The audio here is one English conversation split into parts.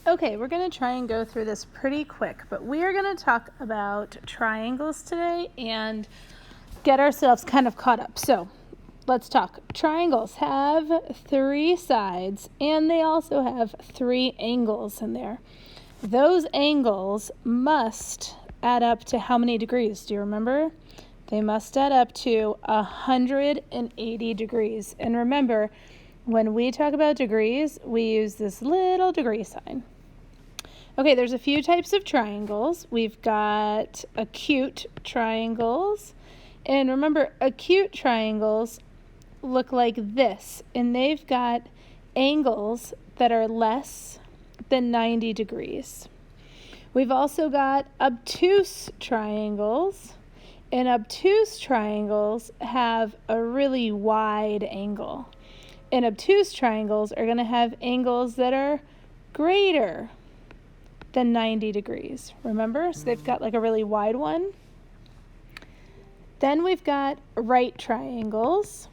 Okay, we're going to try and go through this pretty quick, but we are going to talk about triangles today and get ourselves kind of caught up. So let's talk. Triangles have 3 sides and they also have 3 angles in there. Those angles must add up to how many degrees? Do you remember? They must add up to 180 degrees. And remember, when we talk about degrees, we use this little degree sign. Okay, there's a few types of triangles. We've got acute triangles. And remember, acute triangles look like this. And they've got angles that are less than 90 degrees. We've also got obtuse triangles. And obtuse triangles have a really wide angle. And obtuse triangles are going to have angles that are greater than 90 degrees. Remember? So they've got like a really wide one. Then we've got right triangles.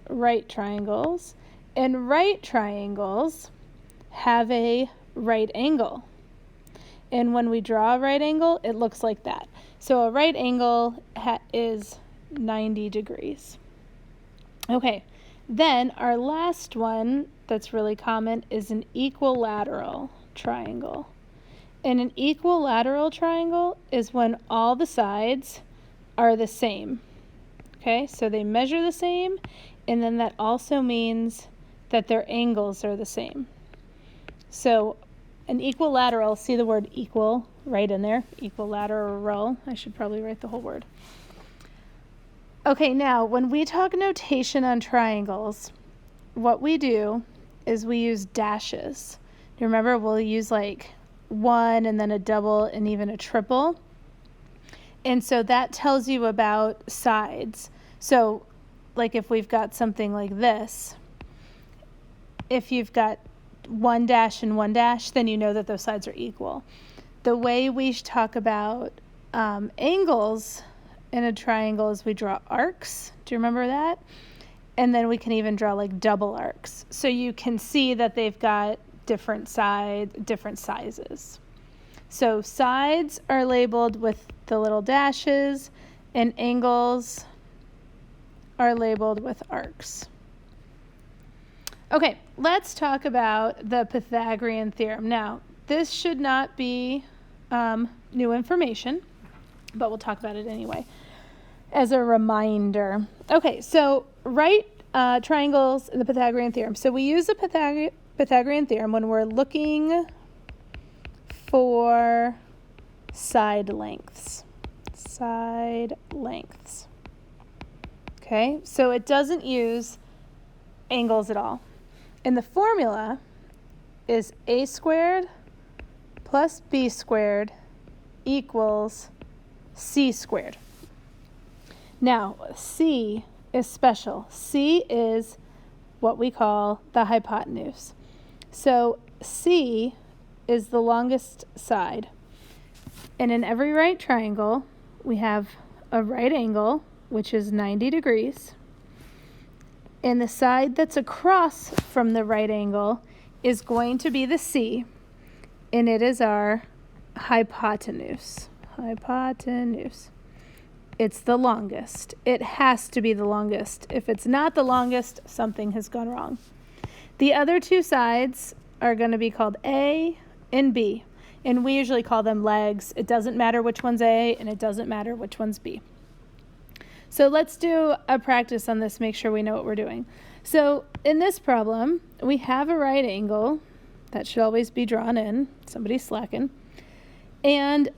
Right triangles. And right triangles have a right angle. And when we draw a right angle, it looks like that. So a right angle is 90 degrees. Okay, then our last one that's really common is an equilateral triangle. And an equilateral triangle is when all the sides are the same. Okay, so they measure the same, and then that also means that their angles are the same. So an equilateral, see the word equal right in there, equilateral. I should probably write the whole word. Okay, now when we talk notation on triangles, what we do is we use dashes. You remember, we'll use like 1 and then a double and even a triple. And so that tells you about sides. So like if we've got something like this, if you've got 1 dash and 1 dash, then you know that those sides are equal. The way we talk about angles in a triangle is we draw arcs. Do you remember that? And then we can even draw like double arcs. So you can see that they've got different sides, different sizes. So sides are labeled with the little dashes and angles are labeled with arcs. Okay, let's talk about the Pythagorean Theorem. Now, this should not be new information, but we'll talk about it anyway as a reminder. Okay, so right triangles in the Pythagorean Theorem. So we use the Pythagorean Theorem when we're looking for side lengths. Side lengths. Okay, so it doesn't use angles at all. And the formula is a squared plus b squared equals c squared. Now, c is special. C is what we call the hypotenuse. So c is the longest side. And in every right triangle, we have a right angle, which is 90 degrees. And the side that's across from the right angle is going to be the C, and it is our hypotenuse. Hypotenuse. It's the longest. It has to be the longest. If it's not the longest, something has gone wrong. The other 2 sides are going to be called A and B, and we usually call them legs. It doesn't matter which one's A, and it doesn't matter which one's B. So let's do a practice on this, make sure we know what we're doing. So in this problem, we have a right angle. That should always be drawn in. Somebody's slacking. And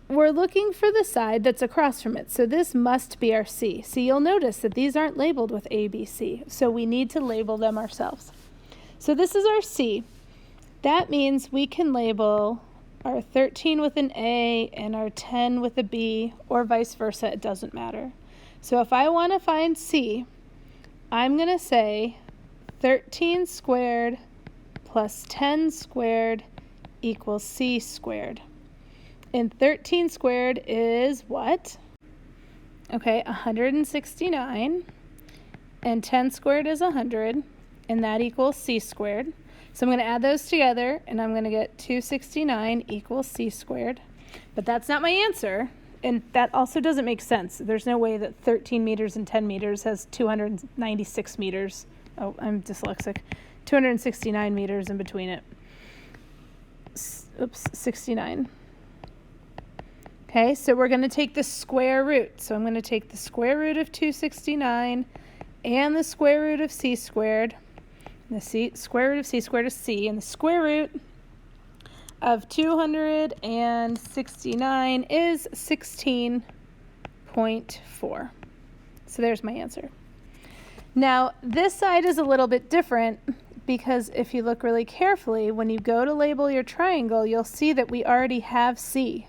we're looking for the side that's across from it. So this must be our C. So you'll notice that these aren't labeled with A, B, C. So we need to label them ourselves. So this is our C. That means we can label our 13 with an A and our 10 with a B, or vice versa. It doesn't matter. So if I want to find C, I'm going to say 13 squared plus 10 squared equals C squared. And 13 squared is what? Okay, 169. And 10 squared is 100. And that equals C squared. So I'm going to add those together, and I'm going to get 269 equals c squared. But that's not my answer, and that also doesn't make sense. There's no way that 13 meters and 10 meters has 296 meters. Oh, I'm dyslexic. 269 meters in between it. Oops, 69. Okay, so we're going to take the square root. So I'm going to take the square root of 269 and the square root of c squared. The square root of c squared is c, and the square root of 269 is 16.4. So there's my answer. Now, this side is a little bit different because if you look really carefully, when you go to label your triangle, you'll see that we already have c.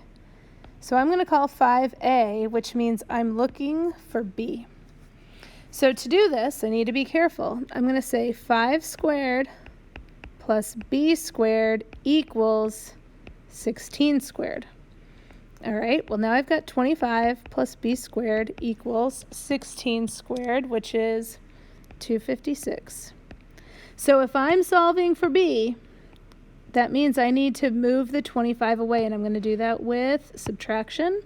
So I'm going to call 5a, which means I'm looking for b. So to do this, I need to be careful. I'm going to say 5 squared plus b squared equals 16 squared. All right, well now I've got 25 plus b squared equals 16 squared, which is 256. So if I'm solving for b, that means I need to move the 25 away, and I'm going to do that with subtraction.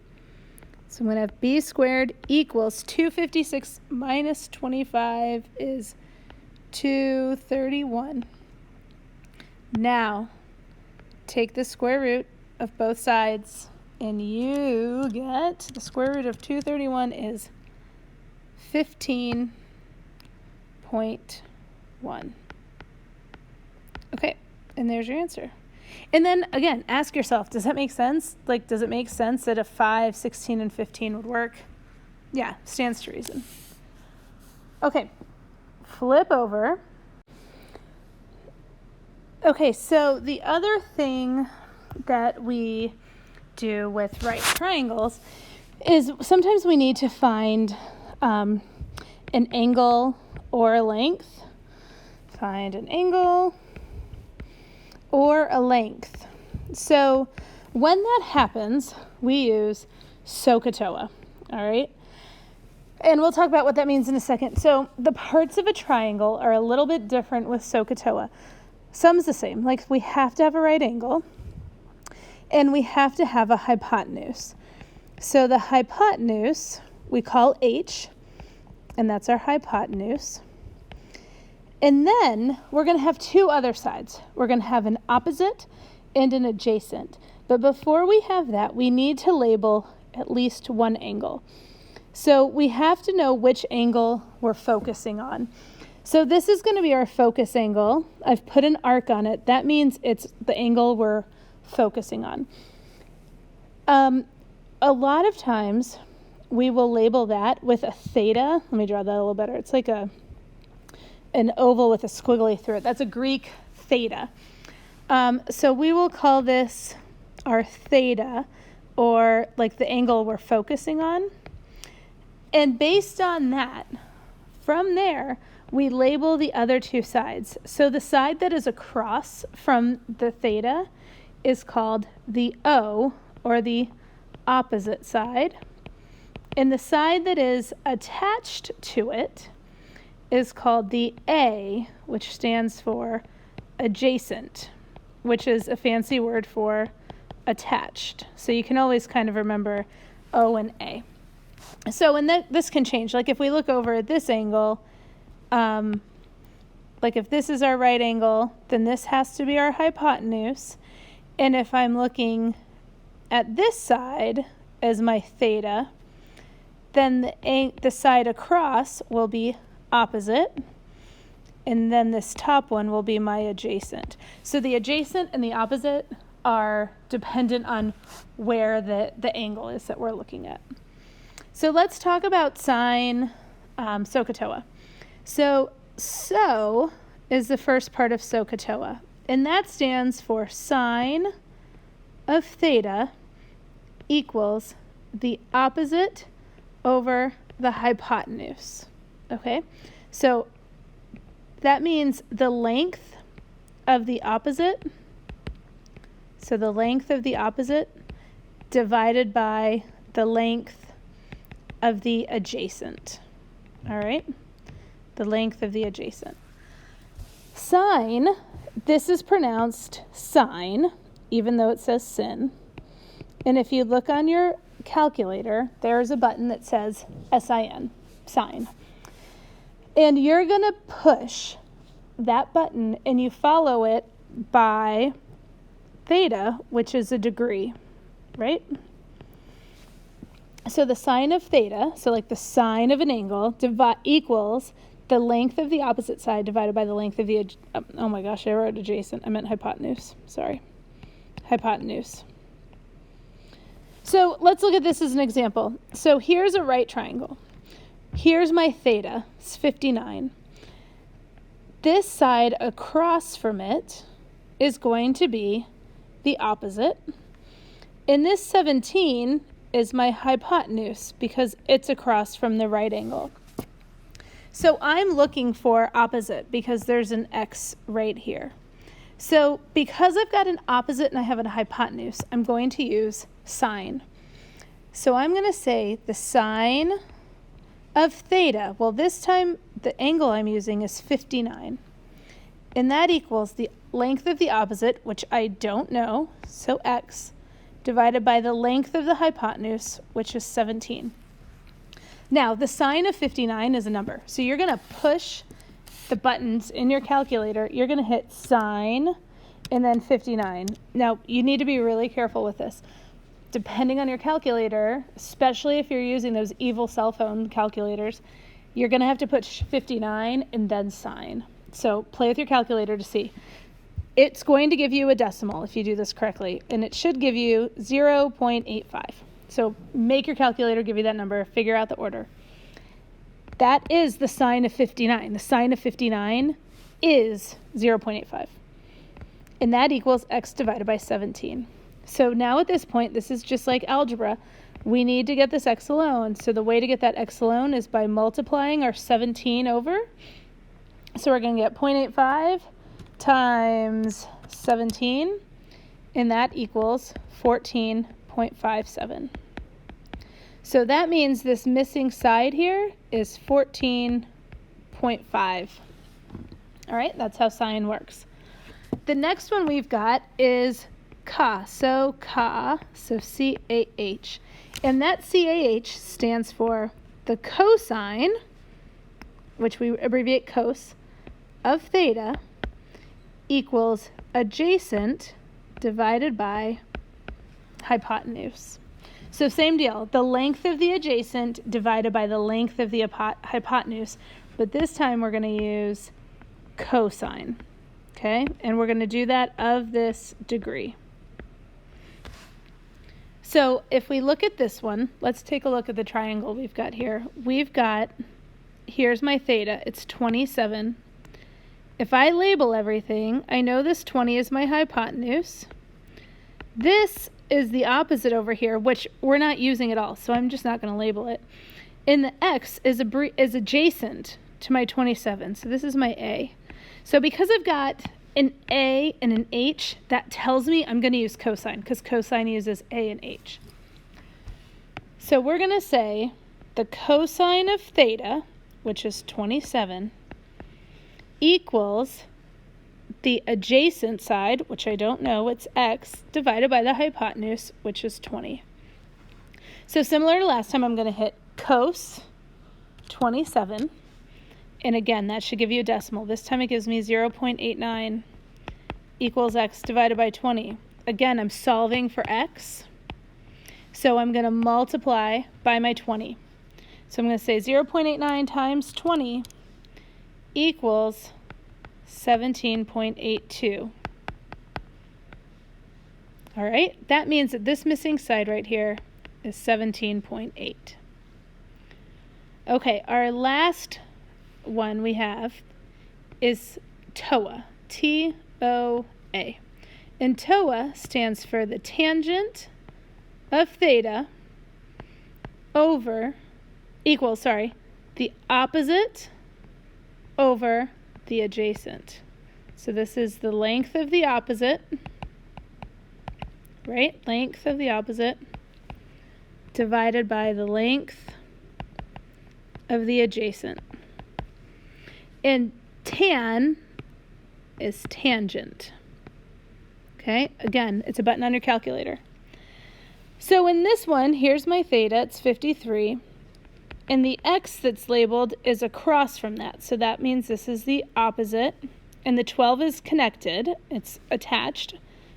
So I'm going to have b squared equals 256 minus 25 is 231. Now, take the square root of both sides, and you get the square root of 231 is 15.1. Okay, and there's your answer. And then, again, ask yourself, does that make sense? Like, does it make sense that a 5, 16, and 15 would work? Yeah, stands to reason. Okay, flip over. Okay, so the other thing that we do with right triangles is sometimes we need to find an angle or a length. Find an angle or a length. So when that happens, we use Sohcahtoa, all right? And we'll talk about what that means in a second. So the parts of a triangle are a little bit different with Sohcahtoa. Some's the same, like we have to have a right angle and we have to have a hypotenuse. So the hypotenuse we call h, and that's our hypotenuse. And then we're going to have two other sides. We're going to have an opposite and an adjacent. But before we have that, we need to label at least one angle. So we have to know which angle we're focusing on. So this is going to be our focus angle. I've put an arc on it. That means it's the angle we're focusing on. A lot of times we will label that with a theta. Let me draw that a little better. It's like an oval with a squiggly through it. That's a Greek theta. So we will call this our theta, or like the angle we're focusing on. And based on that, from there, we label the other two sides. So the side that is across from the theta is called the O, or the opposite side. And the side that is attached to it is called the A, which stands for adjacent, which is a fancy word for attached. So you can always kind of remember O and A. So this can change. Like if we look over at this angle, like if this is our right angle, then this has to be our hypotenuse. And if I'm looking at this side as my theta, then the side across will be opposite, and then this top one will be my adjacent. So the adjacent and the opposite are dependent on where the angle is that we're looking at. So let's talk about sine Socatoa. So is the first part of Sohcahtoa, and that stands for sine of theta equals the opposite over the hypotenuse. Okay, so that means the length of the opposite, so the length of the opposite divided by the length of the adjacent. All right, the length of the adjacent. Sine This is pronounced sine, even though it says sin. And if you look on your calculator, there's a button that says SIN, sine. And you're going to push that button and you follow it by theta, which is a degree, right? So the sine of theta, so like the sine of an angle, equals the length of the opposite side divided by the length of the, oh my gosh, I wrote adjacent. I meant hypotenuse. Sorry. Hypotenuse. So let's look at this as an example. So here's a right triangle. Here's my theta. It's 59. This side across from it is going to be the opposite. And this 17 is my hypotenuse because it's across from the right angle. So I'm looking for opposite because there's an x right here. So because I've got an opposite and I have a hypotenuse, I'm going to use sine. So I'm going to say the sine of theta. Well, this time the angle I'm using is 59. And that equals the length of the opposite, which I don't know, so x, divided by the length of the hypotenuse, which is 17. Now, the sine of 59 is a number. So you're going to push the buttons in your calculator. You're going to hit sine and then 59. Now, you need to be really careful with this. Depending on your calculator, especially if you're using those evil cell phone calculators, you're going to have to push 59 and then sine. So play with your calculator to see. It's going to give you a decimal if you do this correctly, and it should give you 0.85. So make your calculator give you that number, figure out the order. That is the sine of 59. The sine of 59 is 0.85. And that equals x divided by 17. So now at this point, this is just like algebra. We need to get this x alone. So the way to get that x alone is by multiplying our 17 over. So we're going to get 0.85 times 17, and that equals 14.57. So that means this missing side here is 14.5. All right, that's how sine works. The next one we've got is CA, so CAH. And that CAH stands for the cosine, which we abbreviate cos, of theta equals adjacent divided by hypotenuse. So same deal, the length of the adjacent divided by the length of the hypotenuse, but this time we're going to use cosine, okay? And we're going to do that of this degree. So if we look at this one, let's take a look at the triangle we've got here. Here's my theta, it's 27. If I label everything, I know this 20 is my hypotenuse. This is the opposite over here, which we're not using at all, so I'm just not going to label it. And the x is adjacent to my 27, so this is my A. So because I've got an A and an H, that tells me I'm going to use cosine, because cosine uses A and H. So we're going to say the cosine of theta, which is 27, equals the adjacent side, which I don't know, it's x, divided by the hypotenuse, which is 20. So similar to last time, I'm going to hit cos 27. And again, that should give you a decimal. This time it gives me 0.89 equals x divided by 20. Again, I'm solving for x. So I'm going to multiply by my 20. So I'm going to say 0.89 times 20 equals 17.82. All right, that means that this missing side right here is 17.8. Okay, our last one we have is TOA, T-O-A. And TOA stands for the tangent of theta equals the opposite over the adjacent. So this is the length of the opposite, right? Length of the opposite divided by the length of the adjacent. And tan is tangent. Okay, again, it's a button on your calculator. So in this one, here's my theta, it's 53, and the x that's labeled is across from that, so that means this is the opposite, and the 12 is connected, it's attached,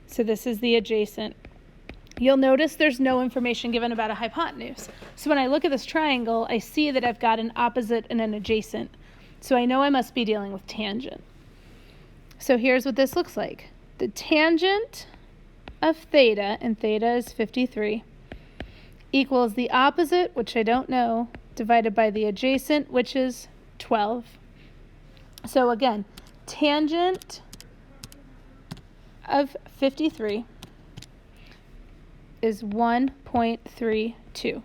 so this is the adjacent. You'll notice there's no information given about a hypotenuse. So when I look at this triangle, I see that I've got an opposite and an adjacent, so I know I must be dealing with tangent. So here's what this looks like. The tangent of theta, and theta is 53, equals the opposite, which I don't know, divided by the adjacent, which is 12. So again, tangent of 53 is 1.32,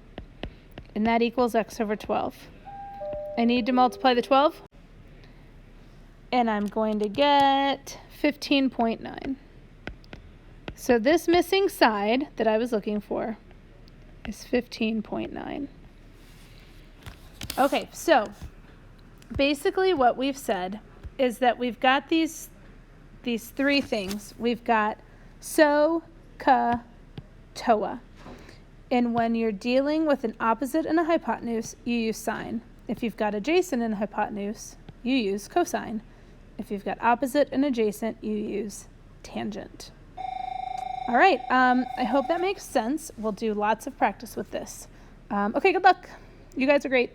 and that equals x over 12. I need to multiply the 12, and I'm going to get 15.9. So this missing side that I was looking for is 15.9. Okay, so basically what we've said is that we've got these three things. We've got Sohcahtoa. And when you're dealing with an opposite and a hypotenuse, you use sine. If you've got adjacent and hypotenuse, you use cosine. If you've got opposite and adjacent, you use tangent. All right, I hope that makes sense. We'll do lots of practice with this. Okay, good luck. You guys are great.